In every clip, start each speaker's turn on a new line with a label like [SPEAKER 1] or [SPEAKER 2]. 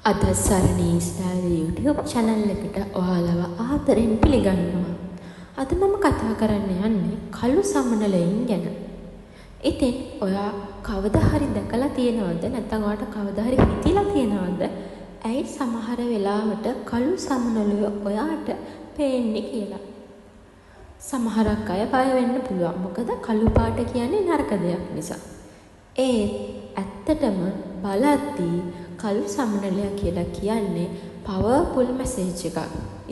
[SPEAKER 1] අද සරණී style YouTube channel එකට ඔයාලව ආදරෙන් පිළිගන්නවා. අද මම කතා කරන්න යන්නේ කළු සමනලයින් ගැන. ඉතින් ඔයා කවදා හරි දැකලා තියෙනවද නැත්නම් ඔයාට කවදා හරි හිතිලා තියෙනවද ඇයි සමහර වෙලාවට කළු සමනලයෝ ඔයාට පේන්නේ කියලා? සමහරක් අය බය වෙන්න පුළුවන්. මොකද කළු පාට කියන්නේ නරක දෙයක් නිසා. ඇත්තටම බලද්දී කළු සමනලයා කියලා කියන්නේ පවර්ෆුල් මැසේජ් එකක්.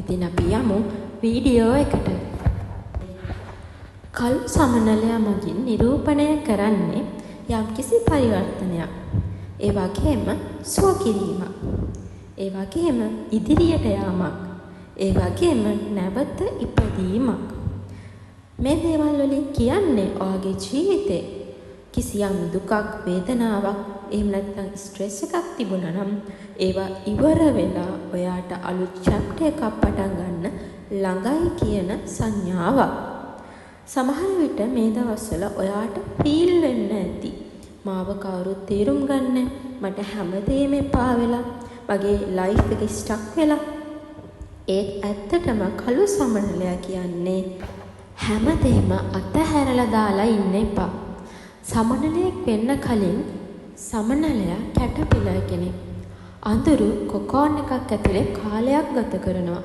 [SPEAKER 1] ඉතින් අපි යමු වීඩියෝ එකට. කළු සමනලයා මගින් නිරූපණය කරන්නේ යම්කිසි පරිවර්තනයක්. ඒ වගේම සුව කිරීමක්. ඒ වගේම ඉදිරියට යාමක්. ඒ වගේම නැවත ඉපදීමක්. මේ දේවල් වලින් කියන්නේ ඔයාගේ ජීවිතේ කිසියම් දුකක්, වේදනාවක්, එහෙම නැත්නම් ස්ට්‍රෙස් එකක් තිබුණා නම් ඒවා ඉවර වෙලා ඔයාට අලුත් chapter එකක් පටන් ගන්න ළඟයි කියන සංඥාවක්. සමහර විට මේ දවස්වල ඔයාට ෆීල් වෙන්න ඇති. මාව කවුරුත් තේරුම් ගන්න, මට හැමදේම එපා වෙලා, මගේ ලයිෆ් එක ස්ටක් වෙලා. ඇත්තටම කළු සමනලයා කියන්නේ හැමදේම අතහැරලා දාලා ඉන්න එපා. සමනලයෙක් වෙන්න කලින් සමනලයා කැටපිලර් කෙනෙක්. අඳුරු කොකෝන් එකක් ඇතුලේ කාලයක් ගත කරනවා.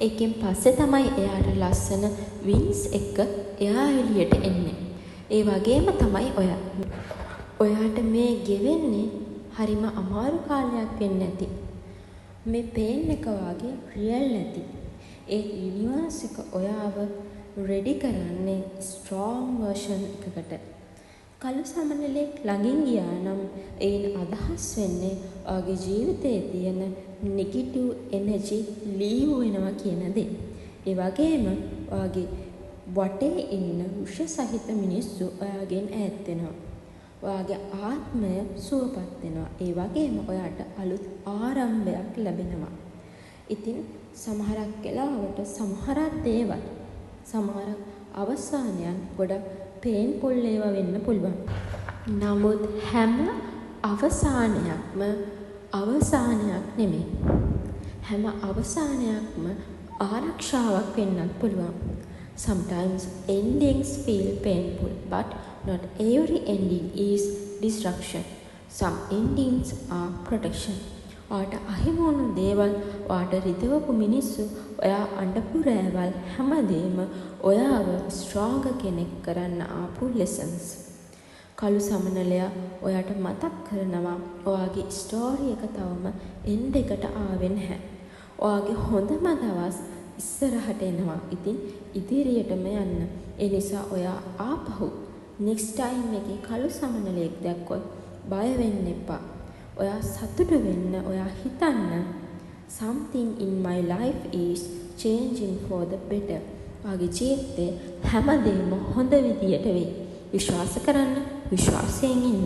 [SPEAKER 1] ඒකෙන් පස්සේ තමයි එයාට ලස්සන වින්ස් එක එයා එළියට එන්නේ. ඒ වගේම තමයි ඔයාට මේ ගෙවෙන්නේ හරිම අමාරු කාලයක් වෙන්න ඇති. මේ පේන් එක වාගේ රියල් නැති. ඒ යුනිවර්ස් එක ඔයාව රෙඩි කරන්නේ ස්ට්‍රෝං වර්ෂන් එකකට. කළු සමනලෙක් ළඟින් ගියා නම් ඒන අදහස් වෙන්නේ ඔයාගේ ජීවිතයේ තියෙන නෙගටිව් එනර්ජි ලීව් වෙනවා කියන දේ. ඒ වගේම ඔයාගේ වටේ ඉන්න විෂ සහිත මිනිස්සු ඔයාගෙන් ඈත් වෙනවා. ඔයාගේ ආත්මය සුවපත් වෙනවා. ඒ වගේම ඔයාට අලුත් ආරම්භයක් ලැබෙනවා. ඉතින් සමහරක් වෙලාවට සමහරක් දේවල් සමහර අවසානයන් ගොඩක් පේන්ෆුල් ඒවා වෙන්න පුළුවන්. නමුත් හැම අවසානයක්ම අවසානයක් නෙමෙයි. හැම අවසානයක්ම ආරක්ෂාවක් වෙන්නත් පුළුවන්. Sometimes endings feel painful, but not every ending is destruction. Some endings are protection. ඔයාට අහිමුණු දේවල්, ඔයාට රිදවපු මිනිස්සු, ඔයා අඬපු රෑවල් හැමදේම ඔයාව ස්ට්‍රෝංග කෙනෙක් කරන්න ආපු lessons. කළු සමනලයා ඔයාට මතක් කරනවා ඔයාගේ ස්ටෝරි එක තවම එන්ඩ් එකට ආවේ නැහැ. ඔයාගේ හොඳම දවස් ඉස්සරහට එනවා. ඉතින් ඉදිරියටම යන්න. ඒ නිසා ඔයා ආපහු next time එකේ කළු සමනලයෙක් දැක්කොත් බය වෙන්න එපා. ඔයා සතුටු වෙන්න, ඔයා හිතන්න something in my life is changing for the better. ඔයාගේ ජීවිතේ හැමදේම හොඳ විදියට වෙයි. විශ්වාස කරන්න, විශ්වාසයෙන් ඉන්න.